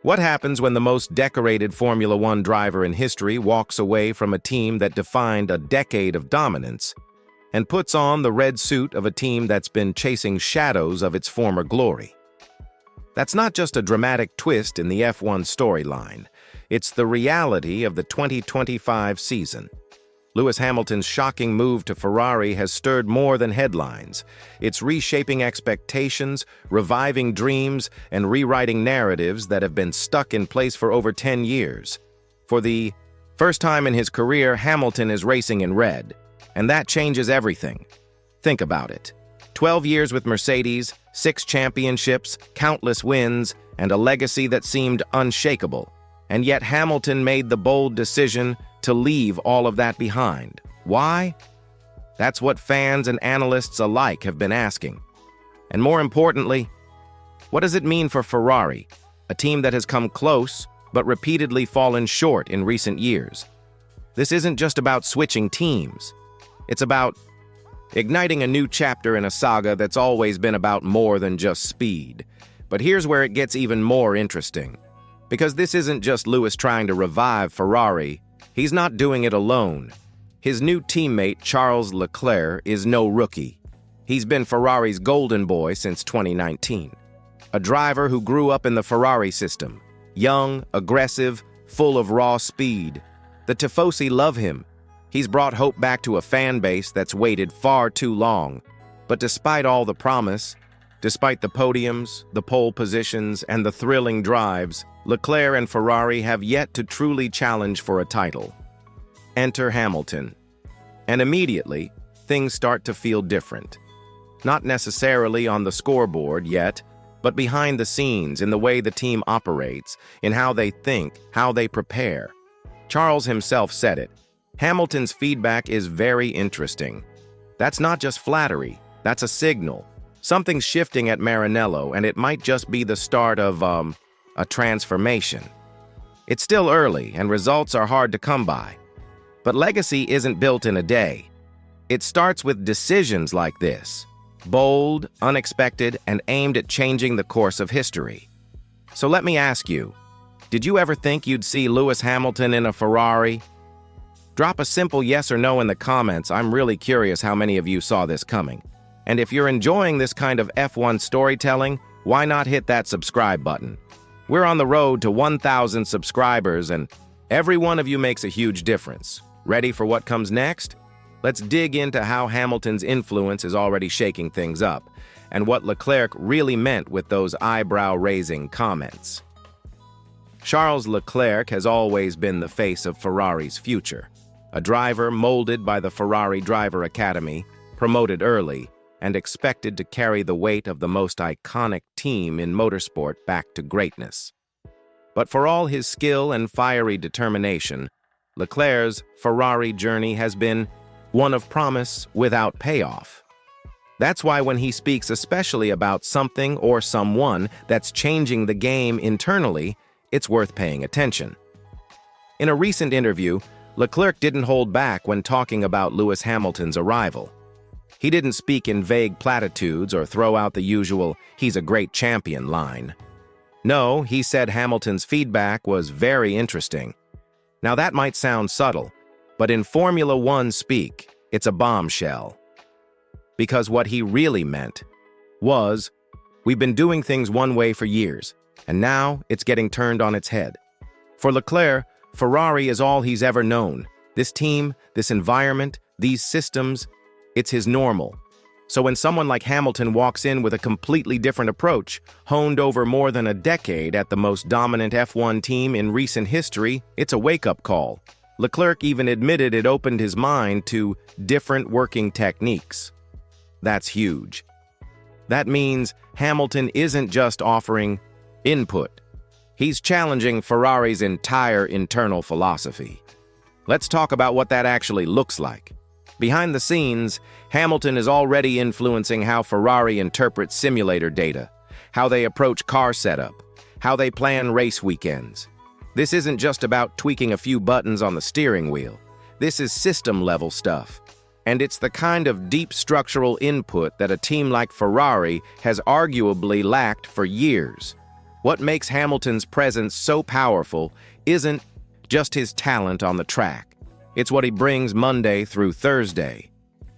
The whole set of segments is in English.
What happens when the most decorated Formula One driver in history walks away from a team that defined a decade of dominance and puts on the red suit of a team that's been chasing shadows of its former glory? That's not just a dramatic twist in the F1 storyline. It's the reality of the 2025 season. Lewis Hamilton's shocking move to Ferrari has stirred more than headlines. It's reshaping expectations, reviving dreams, and rewriting narratives that have been stuck in place for over 10 years. For the first time in his career, Hamilton is racing in red, and that changes everything. Think about it. 12 years with Mercedes, 6 championships, countless wins, and a legacy that seemed unshakable. And yet Hamilton made the bold decision to leave all of that behind. Why? That's what fans and analysts alike have been asking. And more importantly, what does it mean for Ferrari, a team that has come close but repeatedly fallen short in recent years? This isn't just about switching teams. It's about igniting a new chapter in a saga that's always been about more than just speed. But here's where it gets even more interesting. Because this isn't just Lewis trying to revive Ferrari, he's not doing it alone. His new teammate, Charles Leclerc, is no rookie. He's been Ferrari's golden boy since 2019. A driver who grew up in the Ferrari system. Young, aggressive, full of raw speed. The Tifosi love him. He's brought hope back to a fan base that's waited far too long. But despite all the promise, despite the podiums, the pole positions, and the thrilling drives, Leclerc and Ferrari have yet to truly challenge for a title. Enter Hamilton. And immediately, things start to feel different. Not necessarily on the scoreboard yet, but behind the scenes, in the way the team operates, in how they think, how they prepare. Charles himself said it. Hamilton's feedback is very interesting. That's not just flattery, that's a signal. Something's shifting at Maranello, and it might just be the start of, a transformation. It's still early, and results are hard to come by. But legacy isn't built in a day. It starts with decisions like this. Bold, unexpected, and aimed at changing the course of history. So let me ask you, did you ever think you'd see Lewis Hamilton in a Ferrari? Drop a simple yes or no in the comments. I'm really curious how many of you saw this coming. And if you're enjoying this kind of F1 storytelling, why not hit that subscribe button? We're on the road to 1,000 subscribers, and every one of you makes a huge difference. Ready for what comes next? Let's dig into how Hamilton's influence is already shaking things up, and what Leclerc really meant with those eyebrow-raising comments. Charles Leclerc has always been the face of Ferrari's future, a driver molded by the Ferrari Driver Academy, promoted early, and expected to carry the weight of the most iconic team in motorsport back to greatness. But for all his skill and fiery determination, Leclerc's Ferrari journey has been one of promise without payoff. That's why when he speaks especially about something or someone that's changing the game internally, it's worth paying attention. In a recent interview, Leclerc didn't hold back when talking about Lewis Hamilton's arrival. He didn't speak in vague platitudes or throw out the usual, "he's a great champion" line. No, he said Hamilton's feedback was very interesting. Now that might sound subtle, but in Formula One speak, it's a bombshell. Because what he really meant was, we've been doing things one way for years, and now it's getting turned on its head. For Leclerc, Ferrari is all he's ever known. This team, this environment, these systems, it's his normal. So when someone like Hamilton walks in with a completely different approach, honed over more than a decade at the most dominant F1 team in recent history, it's a wake-up call. Leclerc even admitted it opened his mind to different working techniques. That's huge. That means Hamilton isn't just offering input. He's challenging Ferrari's entire internal philosophy. Let's talk about what that actually looks like. Behind the scenes, Hamilton is already influencing how Ferrari interprets simulator data, how they approach car setup, how they plan race weekends. This isn't just about tweaking a few buttons on the steering wheel. This is system-level stuff. And it's the kind of deep structural input that a team like Ferrari has arguably lacked for years. What makes Hamilton's presence so powerful isn't just his talent on the track. It's what he brings Monday through Thursday,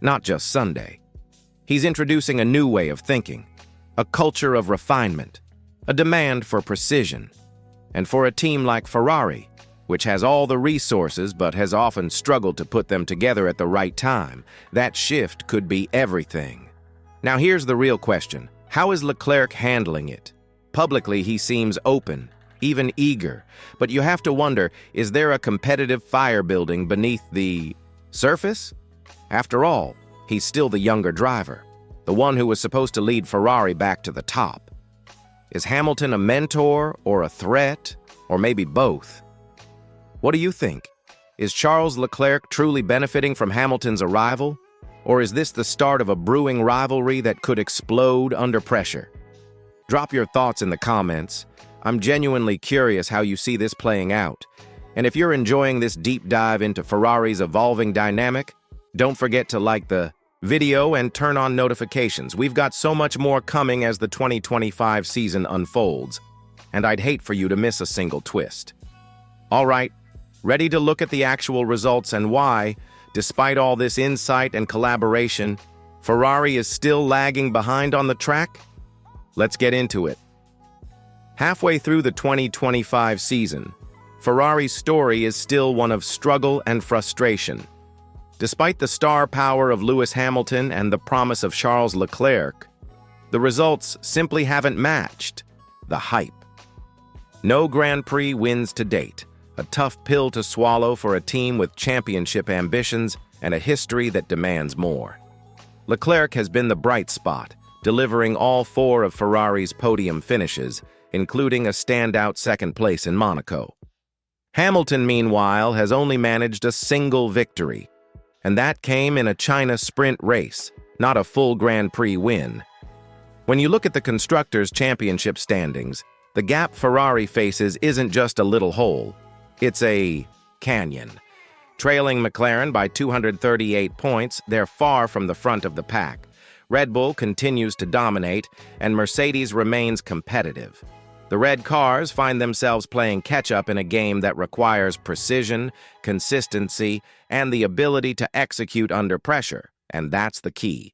not just Sunday. He's introducing a new way of thinking, a culture of refinement, a demand for precision. And for a team like Ferrari, which has all the resources but has often struggled to put them together at the right time, that shift could be everything. Now here's the real question. How is Leclerc handling it? Publicly, he seems open, even eager, but you have to wonder, is there a competitive fire building beneath the surface? After all, he's still the younger driver, the one who was supposed to lead Ferrari back to the top. Is Hamilton a mentor or a threat, or maybe both? What do you think? Is Charles Leclerc truly benefiting from Hamilton's arrival, or is this the start of a brewing rivalry that could explode under pressure? Drop your thoughts in the comments. I'm genuinely curious how you see this playing out. And if you're enjoying this deep dive into Ferrari's evolving dynamic, don't forget to like the video and turn on notifications. We've got so much more coming as the 2025 season unfolds, and I'd hate for you to miss a single twist. All right, ready to look at the actual results and why, despite all this insight and collaboration, Ferrari is still lagging behind on the track? Let's get into it. Halfway through the 2025 season, Ferrari's story is still one of struggle and frustration. Despite the star power of Lewis Hamilton and the promise of Charles Leclerc, the results simply haven't matched the hype. No Grand Prix wins to date, a tough pill to swallow for a team with championship ambitions and a history that demands more. Leclerc has been the bright spot, delivering all 4 of Ferrari's podium finishes, including a standout second place in Monaco. Hamilton, meanwhile, has only managed a single victory, and that came in a China sprint race, not a full Grand Prix win. When you look at the Constructors' Championship standings, the gap Ferrari faces isn't just a little hole, it's a canyon. Trailing McLaren by 238 points, they're far from the front of the pack. Red Bull continues to dominate, and Mercedes remains competitive. The red cars find themselves playing catch-up in a game that requires precision, consistency, and the ability to execute under pressure, and that's the key.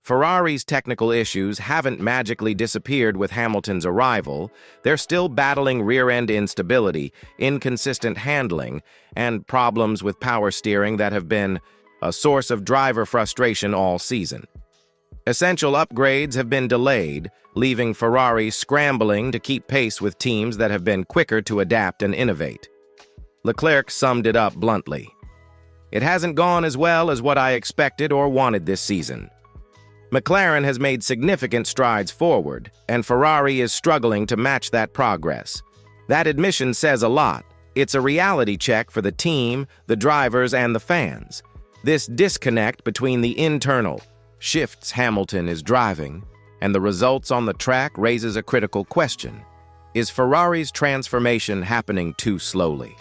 Ferrari's technical issues haven't magically disappeared with Hamilton's arrival. They're still battling rear-end instability, inconsistent handling, and problems with power steering that have been a source of driver frustration all season. Essential upgrades have been delayed, leaving Ferrari scrambling to keep pace with teams that have been quicker to adapt and innovate. Leclerc summed it up bluntly. It hasn't gone as well as what I expected or wanted this season. McLaren has made significant strides forward, and Ferrari is struggling to match that progress. That admission says a lot. It's a reality check for the team, the drivers, and the fans. This disconnect between the internal shifts Hamilton is driving, and the results on the track raises a critical question. Is Ferrari's transformation happening too slowly?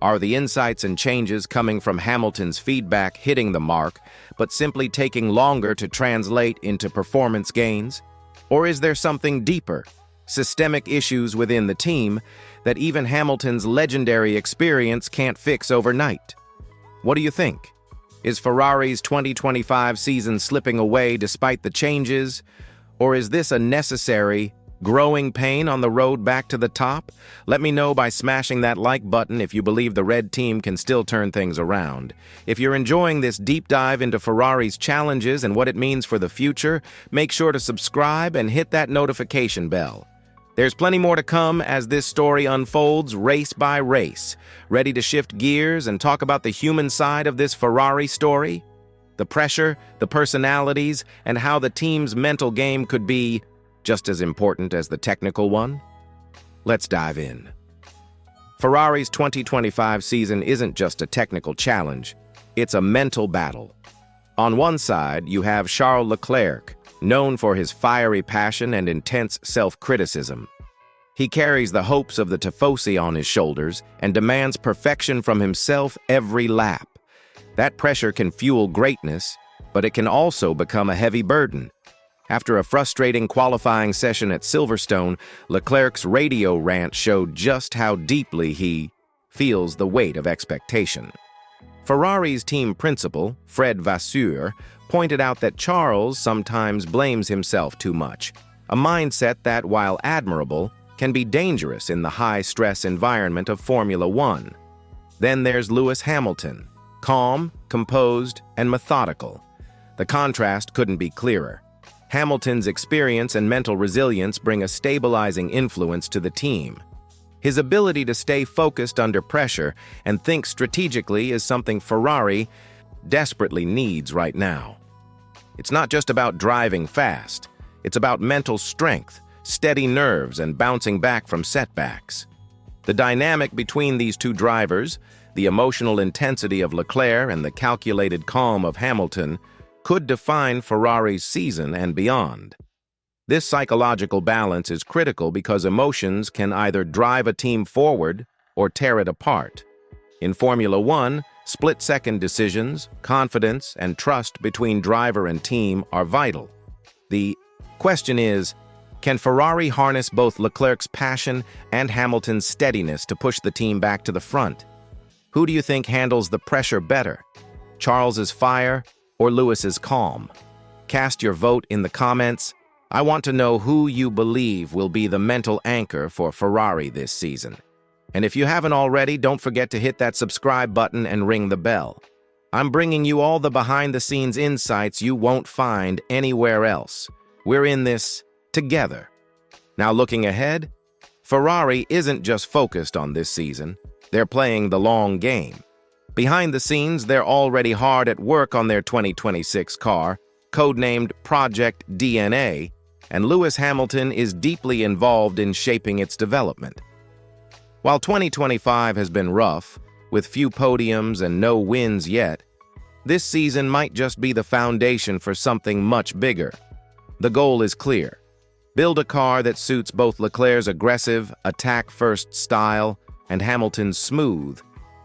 Are the insights and changes coming from Hamilton's feedback hitting the mark, but simply taking longer to translate into performance gains? Or is there something deeper, systemic issues within the team that even Hamilton's legendary experience can't fix overnight? What do you think? Is Ferrari's 2025 season slipping away despite the changes? Or is this a necessary, growing pain on the road back to the top? Let me know by smashing that like button if you believe the red team can still turn things around. If you're enjoying this deep dive into Ferrari's challenges and what it means for the future, make sure to subscribe and hit that notification bell. There's plenty more to come as this story unfolds race by race. Ready to shift gears and talk about the human side of this Ferrari story? The pressure, the personalities, and how the team's mental game could be just as important as the technical one? Let's dive in. Ferrari's 2025 season isn't just a technical challenge, it's a mental battle. On one side, you have Charles Leclerc, known for his fiery passion and intense self-criticism. He carries the hopes of the Tifosi on his shoulders and demands perfection from himself every lap. That pressure can fuel greatness, but it can also become a heavy burden. After a frustrating qualifying session at Silverstone, Leclerc's radio rant showed just how deeply he feels the weight of expectation. Ferrari's team principal, Fred Vasseur, pointed out that Charles sometimes blames himself too much, a mindset that, while admirable, can be dangerous in the high-stress environment of Formula One. Then there's Lewis Hamilton, calm, composed, and methodical. The contrast couldn't be clearer. Hamilton's experience and mental resilience bring a stabilizing influence to the team. His ability to stay focused under pressure and think strategically is something Ferrari desperately needs right now. It's not just about driving fast. It's about mental strength, steady nerves, and bouncing back from setbacks. The dynamic between these two drivers, the emotional intensity of Leclerc and the calculated calm of Hamilton, could define Ferrari's season and beyond. This psychological balance is critical because emotions can either drive a team forward or tear it apart. In Formula One, split-second decisions, confidence, and trust between driver and team are vital. The question is, can Ferrari harness both Leclerc's passion and Hamilton's steadiness to push the team back to the front? Who do you think handles the pressure better? Charles's fire or Lewis's calm? Cast your vote in the comments. I want to know who you believe will be the mental anchor for Ferrari this season. And if you haven't already, don't forget to hit that subscribe button and ring the bell. I'm bringing you all the behind-the-scenes insights you won't find anywhere else. We're in this together. Now looking ahead, Ferrari isn't just focused on this season. They're playing the long game. Behind the scenes, they're already hard at work on their 2026 car, codenamed Project DNA, and Lewis Hamilton is deeply involved in shaping its development. While 2025 has been rough, with few podiums and no wins yet, this season might just be the foundation for something much bigger. The goal is clear. Build a car that suits both Leclerc's aggressive, attack-first style and Hamilton's smooth,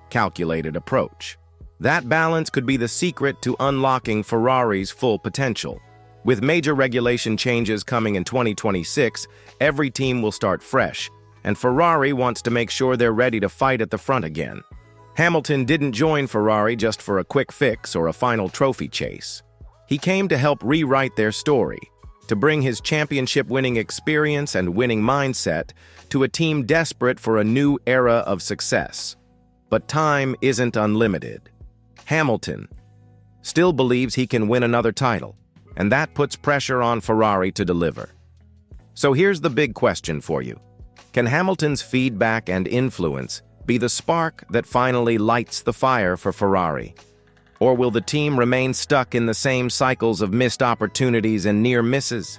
calculated approach. That balance could be the secret to unlocking Ferrari's full potential. With major regulation changes coming in 2026, every team will start fresh, and Ferrari wants to make sure they're ready to fight at the front again. Hamilton didn't join Ferrari just for a quick fix or a final trophy chase. He came to help rewrite their story, to bring his championship-winning experience and winning mindset to a team desperate for a new era of success. But time isn't unlimited. Hamilton still believes he can win another title, and that puts pressure on Ferrari to deliver. So here's the big question for you. Can Hamilton's feedback and influence be the spark that finally lights the fire for Ferrari? Or will the team remain stuck in the same cycles of missed opportunities and near misses?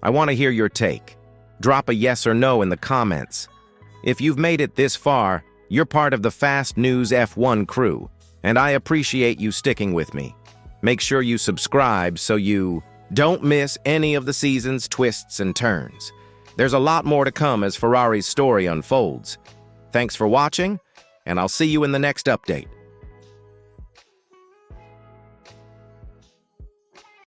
I want to hear your take. Drop a yes or no in the comments. If you've made it this far, you're part of the Fast News F1 crew, and I appreciate you sticking with me. Make sure you subscribe so you don't miss any of the season's twists and turns. There's a lot more to come as Ferrari's story unfolds. Thanks for watching, and I'll see you in the next update.